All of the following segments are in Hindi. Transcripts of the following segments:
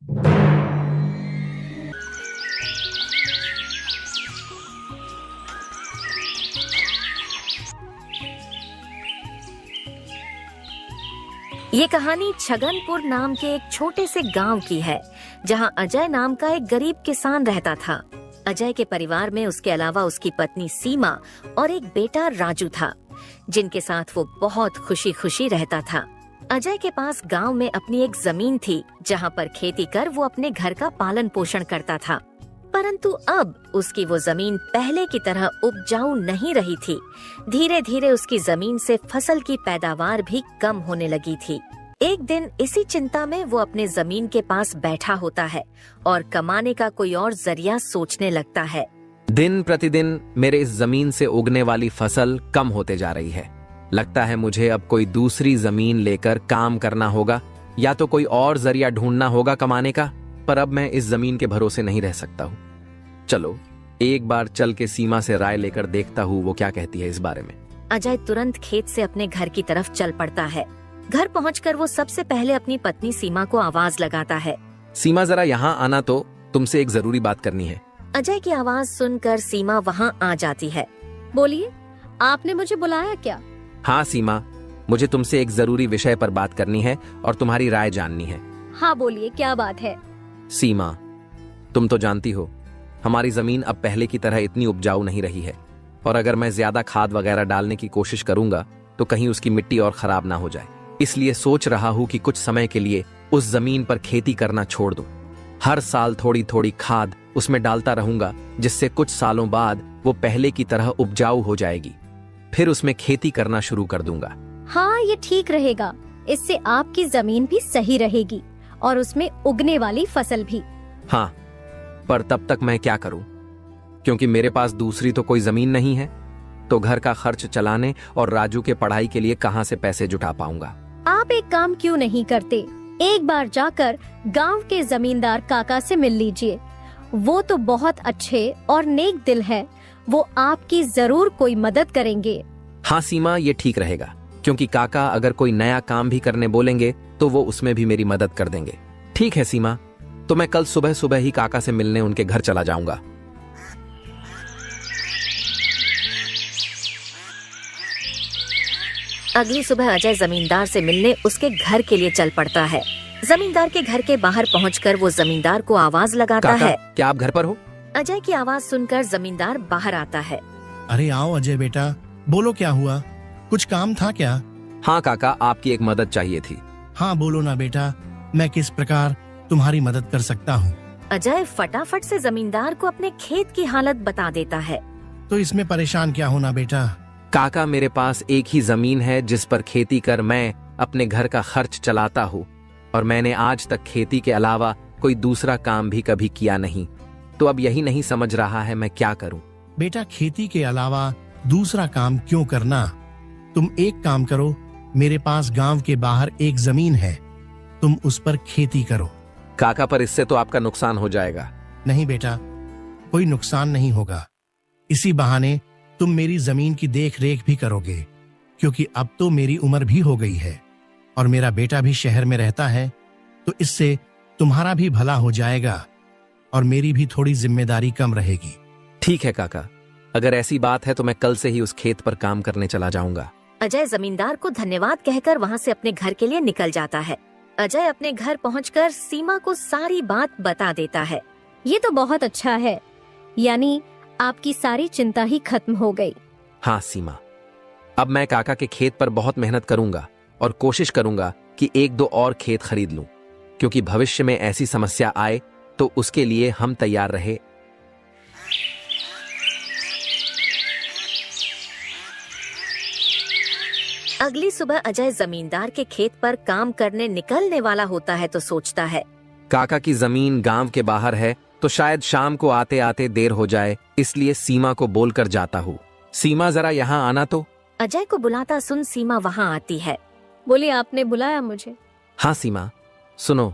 ये कहानी छगनपुर नाम के एक छोटे से गांव की है, जहां अजय नाम का एक गरीब किसान रहता था। अजय के परिवार में उसके अलावा उसकी पत्नी सीमा और एक बेटा राजू था, जिनके साथ वो बहुत खुशी खुशी रहता था। अजय के पास गांव में अपनी एक जमीन थी, जहां पर खेती कर वो अपने घर का पालन पोषण करता था। परंतु अब उसकी वो जमीन पहले की तरह उपजाऊ नहीं रही थी। धीरे धीरे उसकी जमीन से फसल की पैदावार भी कम होने लगी थी। एक दिन इसी चिंता में वो अपने जमीन के पास बैठा होता है और कमाने का कोई और जरिया सोचने लगता है। दिन प्रतिदिन मेरे इस जमीन से उगने वाली फसल कम होते जा रही है। लगता है मुझे अब कोई दूसरी जमीन लेकर काम करना होगा, या तो कोई और जरिया ढूंढना होगा कमाने का। पर अब मैं इस जमीन के भरोसे नहीं रह सकता हूँ। चलो एक बार चल के सीमा से राय लेकर देखता हूँ वो क्या कहती है इस बारे में। अजय तुरंत खेत से अपने घर की तरफ चल पड़ता है। घर पहुंचकर वो सबसे पहले अपनी पत्नी सीमा को आवाज लगाता है। सीमा जरा यहाँ आना, तो तुमसे एक जरूरी बात करनी है। अजय की आवाज सुनकर सीमा वहाँ आ जाती है। बोलिए, आपने मुझे बुलाया क्या? हाँ सीमा, मुझे तुमसे एक जरूरी विषय पर बात करनी है और तुम्हारी राय जाननी है। हाँ बोलिए, क्या बात है? सीमा, तुम तो जानती हो हमारी जमीन अब पहले की तरह इतनी उपजाऊ नहीं रही है, और अगर मैं ज्यादा खाद वगैरह डालने की कोशिश करूंगा तो कहीं उसकी मिट्टी और खराब ना हो जाए। इसलिए सोच रहा हूं कि कुछ समय के लिए उस जमीन पर खेती करना छोड़ दूं। हर साल थोड़ी थोड़ी खाद उसमें डालता रहूंगा, जिससे कुछ सालों बाद वो पहले की तरह उपजाऊ हो जाएगी। फिर उसमें खेती करना शुरू कर दूंगा। हाँ, ये ठीक रहेगा। इससे आपकी जमीन भी सही रहेगी और उसमें उगने वाली फसल भी। हाँ, पर तब तक मैं क्या करूं? क्योंकि मेरे पास दूसरी तो कोई जमीन नहीं है, तो घर का खर्च चलाने और राजू के पढ़ाई के लिए कहां से पैसे जुटा पाऊंगा। आप एक काम क्यों नहीं करते, एक बार जाकर गांव के जमींदार काका से मिल लीजिए। वो तो बहुत अच्छे और नेक दिल है, वो आपकी जरूर कोई मदद करेंगे। हाँ सीमा, ये ठीक रहेगा, क्योंकि काका अगर कोई नया काम भी करने बोलेंगे तो वो उसमें भी मेरी मदद कर देंगे। ठीक है सीमा, तो मैं कल सुबह सुबह ही काका से मिलने उनके घर चला जाऊंगा। अगली सुबह अजय जमींदार से मिलने उसके घर के लिए चल पड़ता है। जमींदार के घर के बाहर पहुंचकर वो जमींदार को आवाज लगाता काका, है। क्या आप घर पर हो? अजय की आवाज सुनकर जमींदार बाहर आता है। अरे आओ अजय बेटा, बोलो क्या हुआ, कुछ काम था क्या? हाँ काका, आपकी एक मदद चाहिए थी। हाँ बोलो ना बेटा, मैं किस प्रकार तुम्हारी मदद कर सकता हूँ? अजय फटाफट से जमींदार को अपने खेत की हालत बता देता है। तो इसमें परेशान क्या होना बेटा? काका, मेरे पास एक ही जमीन है जिस पर खेती कर मैं अपने घर का खर्च चलाता हूँ, और मैंने आज तक खेती के अलावा कोई दूसरा काम भी कभी किया नहीं। तो अब यही नहीं समझ रहा है मैं क्या करूँ। बेटा, खेती के अलावा दूसरा काम क्यों करना? तुम एक काम करो, मेरे पास गांव के बाहर एक जमीन है, तुम उस पर खेती करो। काका, पर इससे तो आपका नुकसान हो जाएगा। नहीं बेटा, कोई नुकसान नहीं होगा। इसी बहाने तुम मेरी जमीन की देख रेख भी करोगे, क्योंकि अब तो मेरी उम्र भी हो गई है और मेरा बेटा भी शहर में रहता है, तो इससे तुम्हारा भी भला हो जाएगा और मेरी भी थोड़ी जिम्मेदारी कम रहेगी। ठीक है काका, अगर ऐसी बात है तो मैं कल से ही उस खेत पर काम करने चला जाऊंगा। अजय जमींदार को धन्यवाद कहकर वहाँ से अपने घर के लिए निकल जाता है। अजय अपने घर पहुंचकर सीमा को सारी बात बता देता है। ये तो बहुत अच्छा है, यानी आपकी सारी चिंता ही खत्म हो गई। हाँ सीमा, अब मैं काका के खेत पर बहुत मेहनत करूंगा और कोशिश करूंगा कि एक दो और खेत खरीद लूं, क्योंकि भविष्य में ऐसी समस्या आए तो उसके लिए हम तैयार रहे। अगली सुबह अजय जमींदार के खेत पर काम करने निकलने वाला होता है तो सोचता है, काका की जमीन गांव के बाहर है, तो शायद शाम को आते आते देर हो जाए, इसलिए सीमा को बोलकर जाता हूँ। सीमा, जरा यहाँ आना तो। अजय को बुलाता सुन सीमा वहाँ आती है। बोलिए, आपने बुलाया मुझे? हाँ सीमा, सुनो,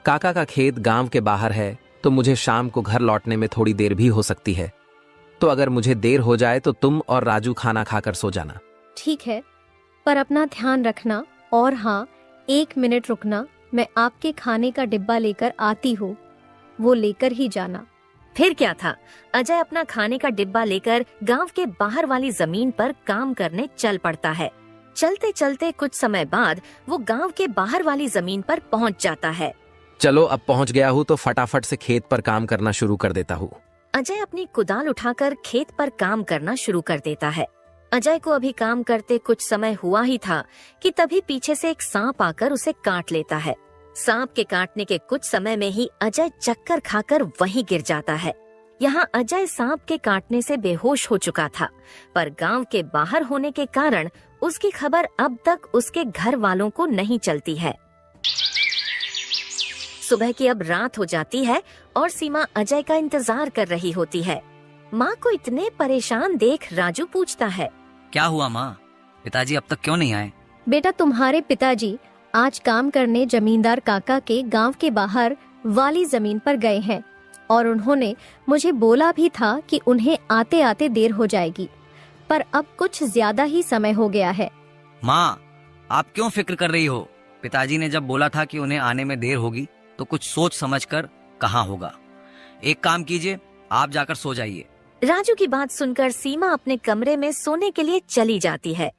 काका का खेत गांव के बाहर है, तो मुझे शाम को घर लौटने में थोड़ी देर भी हो सकती है। तो अगर मुझे देर हो जाए तो तुम और राजू खाना खाकर सो जाना। ठीक है, पर अपना ध्यान रखना, और हाँ, 1 मिनट रुकना, मैं आपके खाने का डिब्बा लेकर आती हूँ, वो लेकर ही जाना। फिर क्या था, अजय अपना खाने का डिब्बा लेकर गांव के बाहर वाली जमीन पर काम करने चल पड़ता है। चलते चलते कुछ समय बाद वो गांव के बाहर वाली जमीन पर पहुंच जाता है। चलो अब पहुंच गया हूँ तो फटाफट से खेत पर काम करना शुरू कर देता हूँ। अजय अपनी कुदाल उठाकर खेत पर काम करना शुरू कर देता है। अजय को अभी काम करते कुछ समय हुआ ही था कि तभी पीछे से एक सांप आकर उसे काट लेता है। सांप के काटने के कुछ समय में ही अजय चक्कर खाकर वहीं गिर जाता है। यहाँ अजय सांप के काटने से बेहोश हो चुका था, पर गांव के बाहर होने के कारण उसकी खबर अब तक उसके घर वालों को नहीं चलती है। सुबह की अब रात हो जाती है और सीमा अजय का इंतजार कर रही होती है। माँ को इतने परेशान देख राजू पूछता है, क्या हुआ माँ, पिताजी अब तक क्यों नहीं आए? बेटा, तुम्हारे पिताजी आज काम करने जमींदार काका के गांव के बाहर वाली जमीन पर गए हैं और उन्होंने मुझे बोला भी था कि उन्हें आते आते देर हो जाएगी, पर अब कुछ ज्यादा ही समय हो गया है। माँ, आप क्यों फिक्र कर रही हो? पिताजी ने जब बोला था कि उन्हें आने में देर होगी तो कुछ सोच समझ कर कहाँ होगा। एक काम कीजिए, आप जाकर सो जाइए। राजू की बात सुनकर सीमा अपने कमरे में सोने के लिए चली जाती है।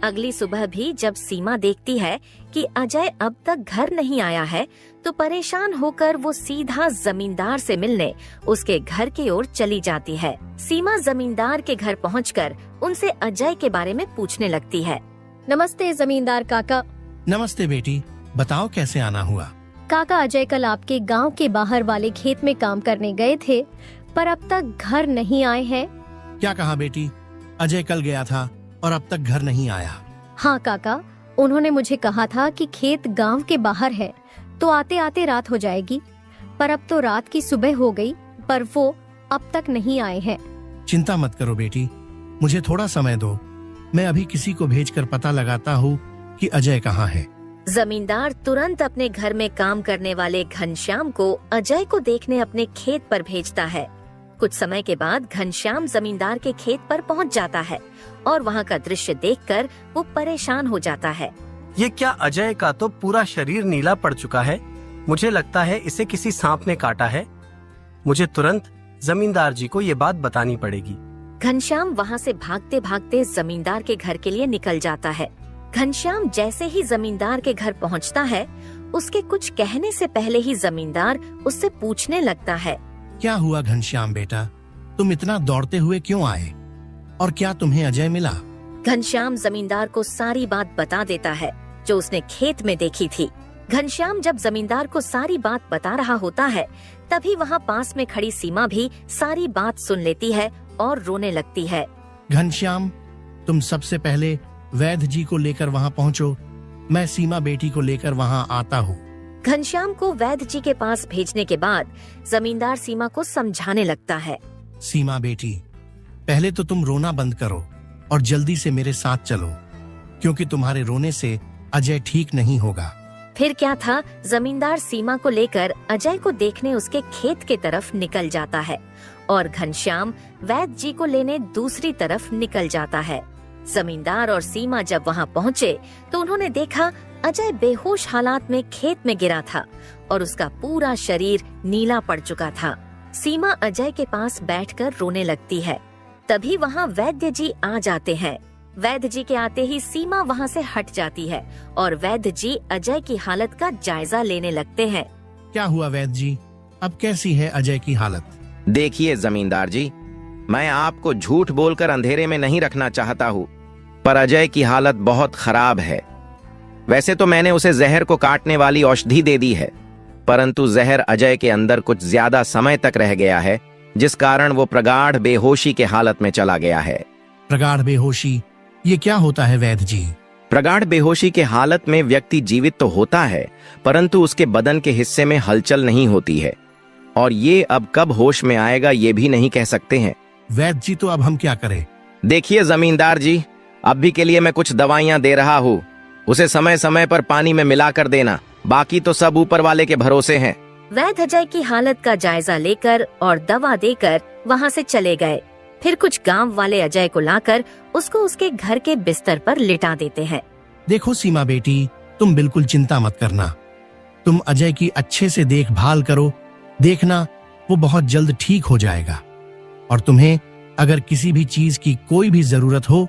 अगली सुबह भी जब सीमा देखती है कि अजय अब तक घर नहीं आया है, तो परेशान होकर वो सीधा जमींदार से मिलने उसके घर की ओर चली जाती है। सीमा जमींदार के घर पहुंचकर उनसे अजय के बारे में पूछने लगती है। नमस्ते जमींदार काका। नमस्ते बेटी, बताओ कैसे आना हुआ? काका, अजय कल आपके गांव के बाहर वाले खेत में काम करने गए थे, पर अब तक घर नहीं आए हैं। क्या कहा बेटी? अजय कल गया था और अब तक घर नहीं आया? हाँ काका, उन्होंने मुझे कहा था कि खेत गांव के बाहर है तो आते आते रात हो जाएगी, पर अब तो रात की सुबह हो गई, पर वो अब तक नहीं आए हैं। चिंता मत करो बेटी, मुझे थोड़ा समय दो, मैं अभी किसी को भेजकर पता लगाता हूँ कि अजय कहाँ है। जमींदार तुरंत अपने घर में काम करने वाले घनश्याम को अजय को देखने अपने खेत पर भेजता है। कुछ समय के बाद घनश्याम जमींदार के खेत पर पहुंच जाता है और वहां का दृश्य देखकर वो परेशान हो जाता है। ये क्या, अजय का तो पूरा शरीर नीला पड़ चुका है। मुझे लगता है इसे किसी सांप ने काटा है। मुझे तुरंत जमींदार जी को ये बात बतानी पड़ेगी। घनश्याम वहां से भागते भागते जमींदार के घर के लिए निकल जाता है। घनश्याम जैसे ही जमींदार के घर पहुंचता है, उसके कुछ कहने से पहले ही जमींदार उससे पूछने लगता है, क्या हुआ घनश्याम बेटा, तुम इतना दौड़ते हुए क्यों आए और क्या तुम्हें अजय मिला? घनश्याम जमींदार को सारी बात बता देता है जो उसने खेत में देखी थी। घनश्याम जब जमींदार को सारी बात बता रहा होता है, तभी वहाँ पास में खड़ी सीमा भी सारी बात सुन लेती है और रोने लगती है। घनश्याम, तुम सबसे पहले वैद्य जी को लेकर वहाँ पहुँचो, मैं सीमा बेटी को लेकर वहाँ आता हूँ। घनश्याम को वैद्य जी के पास भेजने के बाद जमींदार सीमा को समझाने लगता है। सीमा बेटी, पहले तो तुम रोना बंद करो और जल्दी से मेरे साथ चलो, क्योंकि तुम्हारे रोने से अजय ठीक नहीं होगा। फिर क्या था, जमींदार सीमा को लेकर अजय को देखने उसके खेत के तरफ निकल जाता है और घनश्याम वैद्य जी को लेने दूसरी तरफ निकल जाता है। जमींदार और सीमा जब वहां पहुंचे तो उन्होंने देखा अजय बेहोश हालात में खेत में गिरा था और उसका पूरा शरीर नीला पड़ चुका था। सीमा अजय के पास बैठकर रोने लगती है। तभी वहां वैद्य जी आ जाते हैं। वैद्य जी के आते ही सीमा वहां से हट जाती है और वैद्य जी अजय की हालत का जायजा लेने लगते हैं। क्या हुआ वैद्य जी, अब कैसी है अजय की हालत? देखिए जमींदार जी, मैं आपको झूठ बोलकर अंधेरे में नहीं रखना चाहता हूँ, पर अजय की हालत बहुत खराब है। वैसे तो मैंने उसे जहर को काटने वाली औषधि दे दी है, परंतु जहर अजय के अंदर कुछ ज्यादा समय तक रह गया है, जिस कारण वो प्रगाढ़ बेहोशी के हालत में चला गया है। प्रगाढ़ बेहोशी, ये क्या होता है वैद्य जी? प्रगाढ़ बेहोशी के हालत में व्यक्ति जीवित तो होता है, परंतु उसके बदन के हिस्से में हलचल नहीं होती है, और ये अब कब होश में आएगा ये भी नहीं कह सकते हैं। वैद्य जी, तो अब हम क्या करें? देखिए जमींदार जी, अभी के लिए मैं कुछ दवाइयां दे रहा हूँ, उसे समय समय पर पानी में मिला कर देना, बाकी तो सब ऊपर वाले के भरोसे हैं। वैद्य अजय की हालत का जायजा लेकर और दवा देकर वहां से चले गए। फिर कुछ गांव वाले अजय को लाकर उसको उसके घर के बिस्तर पर लिटा देते हैं। देखो सीमा बेटी, तुम बिल्कुल चिंता मत करना। तुम अजय की अच्छे से देखभाल करो, देखना वो बहुत जल्द ठीक हो जाएगा। और तुम्हें अगर किसी भी चीज की कोई भी जरूरत हो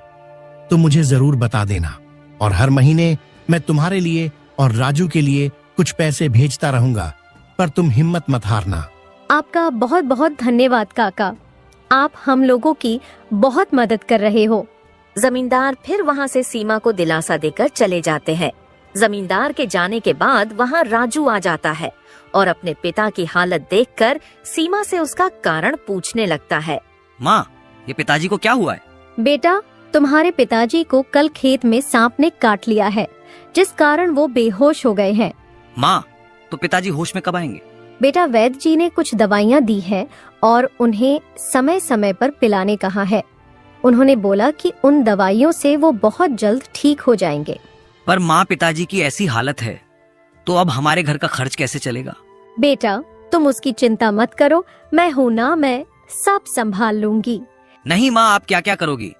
तो मुझे जरूर बता देना। और हर महीने मैं तुम्हारे लिए और राजू के लिए कुछ पैसे भेजता रहूंगा, पर तुम हिम्मत मत हारना। आपका बहुत बहुत धन्यवाद काका, आप हम लोगों की बहुत मदद कर रहे हो। जमींदार फिर वहाँ से सीमा को दिलासा देकर चले जाते हैं। जमींदार के जाने के बाद वहाँ राजू आ जाता है और अपने पिता की हालत देखकर सीमा से उसका कारण पूछने लगता है। माँ, ये पिताजी को क्या हुआ है? बेटा, तुम्हारे पिताजी को कल खेत में सांप ने काट लिया है, जिस कारण वो बेहोश हो गए हैं। माँ, तो पिताजी होश में कब आएंगे? बेटा, वैद्य जी ने कुछ दवाइयाँ दी है और उन्हें समय समय पर पिलाने कहा है। उन्होंने बोला कि उन दवाइयों से वो बहुत जल्द ठीक हो जाएंगे। पर माँ, पिताजी की ऐसी हालत है तो अब हमारे घर का खर्च कैसे चलेगा? बेटा, तुम उसकी चिंता मत करो, मैं हूँ ना, मैं सब संभाल लूंगी। नहीं माँ, आप क्या क्या करोगी?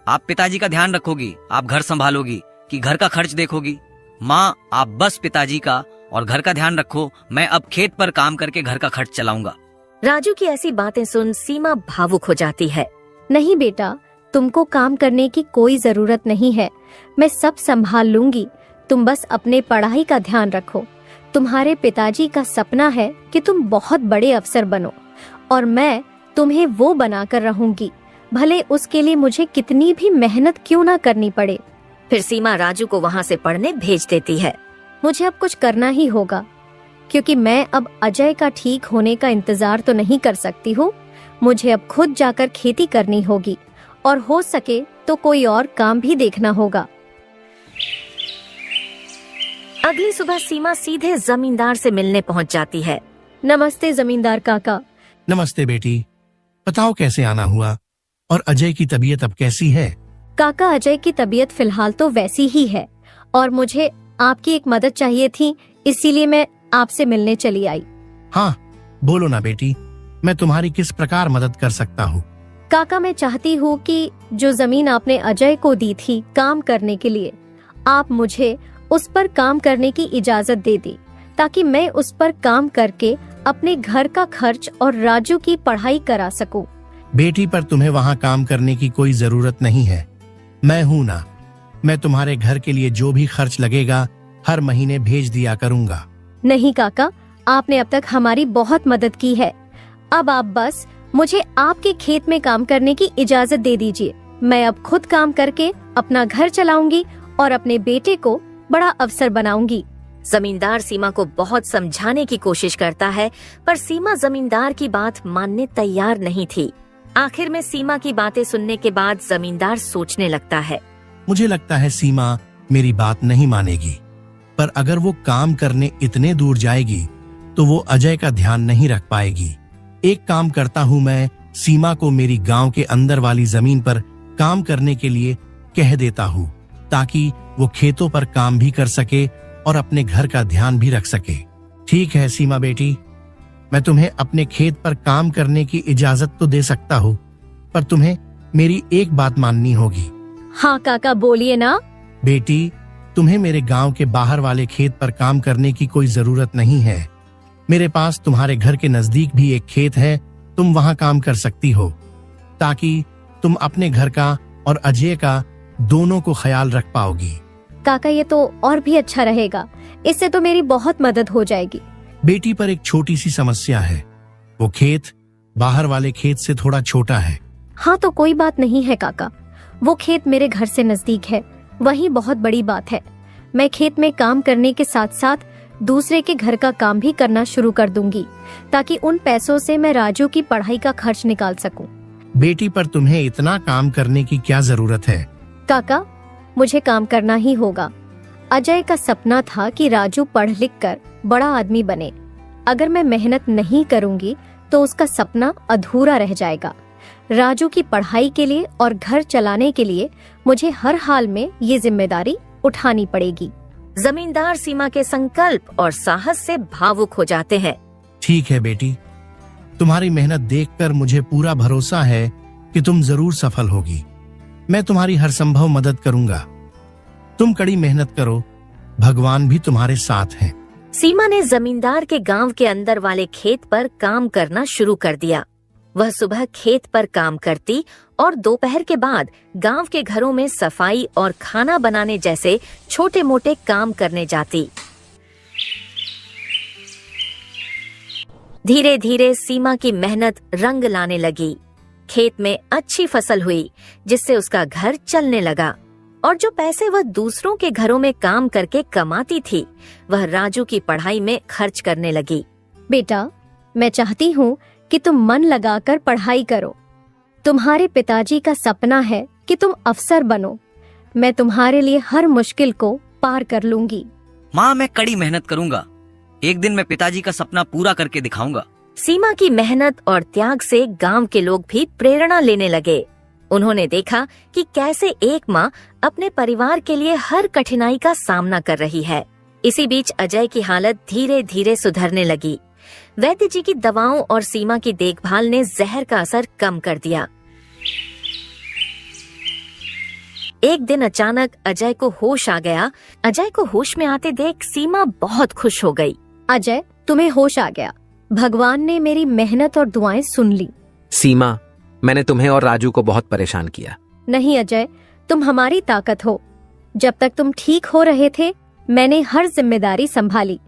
आप पिताजी का ध्यान रखोगी, आप घर संभालोगी कि घर का खर्च देखोगी? माँ, आप बस पिताजी का और घर का ध्यान रखो, मैं अब खेत पर काम करके घर का खर्च चलाऊंगा। राजू की ऐसी बातें सुन सीमा भावुक हो जाती है। नहीं बेटा, तुमको काम करने की कोई जरूरत नहीं है, मैं सब संभाल लूंगी। तुम बस अपने पढ़ाई का ध्यान रखो। तुम्हारे पिताजी का सपना है कि तुम बहुत बड़े अफसर बनो और मैं तुम्हें वो बनाकर रहूंगी, भले उसके लिए मुझे कितनी भी मेहनत क्यों ना करनी पड़े। फिर सीमा राजू को वहाँ से पढ़ने भेज देती है। मुझे अब कुछ करना ही होगा, क्योंकि मैं अब अजय का ठीक होने का इंतजार तो नहीं कर सकती हूँ। मुझे अब खुद जाकर खेती करनी होगी और हो सके तो कोई और काम भी देखना होगा। अगली सुबह सीमा सीधे जमींदार से मिलने पहुँच जाती है। नमस्ते जमींदार काका। नमस्ते बेटी, बताओ कैसे आना हुआ और अजय की तबीयत अब कैसी है? काका, अजय की तबीयत फिलहाल तो वैसी ही है और मुझे आपकी एक मदद चाहिए थी, इसीलिए मैं आपसे मिलने चली आई। हाँ, बोलो ना बेटी, मैं तुम्हारी किस प्रकार मदद कर सकता हूँ? काका, मैं चाहती हूँ कि जो जमीन आपने अजय को दी थी काम करने के लिए, आप मुझे उस पर काम करने की इजाजत दे दी, ताकि मैं उस पर काम करके अपने घर का खर्च और राजू की पढ़ाई करा सकूं। बेटी, पर तुम्हें वहाँ काम करने की कोई जरूरत नहीं है, मैं हूँ ना। मैं तुम्हारे घर के लिए जो भी खर्च लगेगा हर महीने भेज दिया करूँगा। नहीं काका, आपने अब तक हमारी बहुत मदद की है। अब आप बस मुझे आपके खेत में काम करने की इजाजत दे दीजिए। मैं अब खुद काम करके अपना घर चलाऊंगी और अपने बेटे को बड़ा अफसर बनाऊंगी। जमींदार सीमा को बहुत समझाने की कोशिश करता है, पर सीमा जमींदार की बात मानने तैयार नहीं थी। आखिर में सीमा की बातें सुनने के बाद जमींदार सोचने लगता है। मुझे लगता है सीमा मेरी बात नहीं मानेगी, पर अगर वो काम करने इतने दूर जाएगी तो वो अजय का ध्यान नहीं रख पाएगी। एक काम करता हूँ, मैं सीमा को मेरी गांव के अंदर वाली जमीन पर काम करने के लिए कह देता हूँ, ताकि वो खेतों पर काम भी कर सके और अपने घर का ध्यान भी रख सके। ठीक है सीमा बेटी, मैं तुम्हें अपने खेत पर काम करने की इजाजत तो दे सकता हूँ, पर तुम्हें मेरी एक बात माननी होगी। हाँ काका, बोलिए ना। बेटी, तुम्हें मेरे गांव के बाहर वाले खेत पर काम करने की कोई जरूरत नहीं है। मेरे पास तुम्हारे घर के नजदीक भी एक खेत है, तुम वहां काम कर सकती हो, ताकि तुम अपने घर का और अजय का दोनों को ख्याल रख पाओगी। काका, ये तो और भी अच्छा रहेगा, इससे तो मेरी बहुत मदद हो जाएगी। बेटी, पर एक छोटी सी समस्या है, वो खेत बाहर वाले खेत से थोड़ा छोटा है। हाँ तो कोई बात नहीं है काका, वो खेत मेरे घर से नजदीक है, वही बहुत बड़ी बात है। मैं खेत में काम करने के साथ साथ दूसरे के घर का काम भी करना शुरू कर दूंगी, ताकि उन पैसों से मैं राजू की पढ़ाई का खर्च निकाल सकूं। बेटी, पर तुम्हें इतना काम करने की क्या जरूरत है? काका, मुझे काम करना ही होगा। अजय का सपना था कि राजू पढ़ लिख कर बड़ा आदमी बने। अगर मैं मेहनत नहीं करूंगी तो उसका सपना अधूरा रह जाएगा। राजू की पढ़ाई के लिए और घर चलाने के लिए मुझे हर हाल में ये जिम्मेदारी उठानी पड़ेगी। जमींदार सीमा के संकल्प और साहस से भावुक हो जाते हैं। ठीक है बेटी, तुम्हारी मेहनत देखकर मुझे पूरा भरोसा है कि तुम जरूर सफल होगी। मैं तुम्हारी हर संभव मदद करूंगा। तुम कड़ी मेहनत करो, भगवान भी तुम्हारे साथ हैं। सीमा ने जमींदार के गांव के अंदर वाले खेत पर काम करना शुरू कर दिया। वह सुबह खेत पर काम करती और दोपहर के बाद गांव के घरों में सफाई और खाना बनाने जैसे छोटे मोटे काम करने जाती। धीरे धीरे सीमा की मेहनत रंग लाने लगी। खेत में अच्छी फसल हुई, जिससे उसका घर चलने लगा और जो पैसे वह दूसरों के घरों में काम करके कमाती थी, वह राजू की पढ़ाई में खर्च करने लगी। बेटा, मैं चाहती हूँ कि तुम मन लगाकर पढ़ाई करो। तुम्हारे पिताजी का सपना है कि तुम अफसर बनो। मैं तुम्हारे लिए हर मुश्किल को पार कर लूंगी। माँ, मैं कड़ी मेहनत करूंगा। एक दिन मैं पिताजी का सपना पूरा करके दिखाऊंगा। सीमा की मेहनत और त्याग से गांव के लोग भी प्रेरणा लेने लगे। उन्होंने देखा कि कैसे एक माँ अपने परिवार के लिए हर कठिनाई का सामना कर रही है। इसी बीच अजय की हालत धीरे धीरे सुधरने लगी। वैद्य जी की दवाओं और सीमा की देखभाल ने जहर का असर कम कर दिया। एक दिन अचानक अजय को होश आ गया। अजय को होश में आते देख सीमा बहुत खुश हो गई। अजय, तुम्हें होश आ गया। भगवान ने मेरी मेहनत और दुआएं सुन ली। सीमा, मैंने तुम्हें और राजू को बहुत परेशान किया। नहीं अजय, तुम हमारी ताकत हो। जब तक तुम ठीक हो रहे थे, मैंने हर जिम्मेदारी संभाली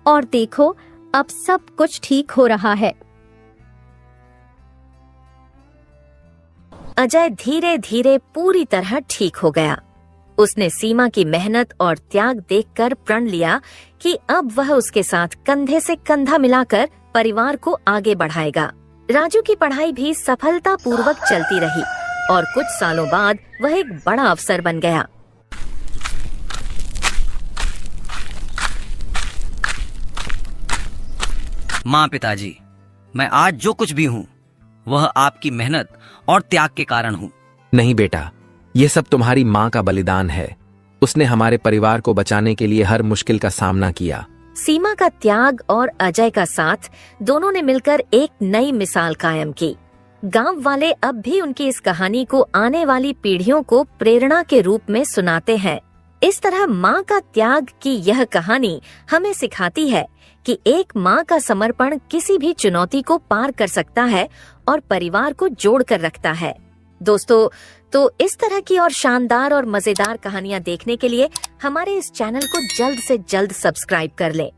और देखो, अब सब कुछ ठीक हो रहा है। अजय धीरे धीरे पूरी तरह ठीक हो गया। उसने सीमा की मेहनत और त्याग देखकर प्रण लिया कि अब वह उसके साथ कंधे से कंधा मिलाकर परिवार को आगे बढ़ाएगा। राजू की पढ़ाई भी सफलतापूर्वक चलती रही और कुछ सालों बाद वह एक बड़ा अफसर बन गया। माँ, पिताजी, मैं आज जो कुछ भी हूँ वह आपकी मेहनत और त्याग के कारण हूँ। नहीं बेटा, ये सब तुम्हारी माँ का बलिदान है। उसने हमारे परिवार को बचाने के लिए हर मुश्किल का सामना किया। सीमा का त्याग और अजय का साथ, दोनों ने मिलकर एक नई मिसाल कायम की। गांव वाले अब भी उनकी इस कहानी को आने वाली पीढ़ियों को प्रेरणा के रूप में सुनाते हैं। इस तरह माँ का त्याग की यह कहानी हमें सिखाती है कि एक माँ का समर्पण किसी भी चुनौती को पार कर सकता है और परिवार को जोड़ कर रखता है। दोस्तों, तो इस तरह की और शानदार और मजेदार कहानियाँ देखने के लिए हमारे इस चैनल को जल्द से जल्द सब्सक्राइब कर लें।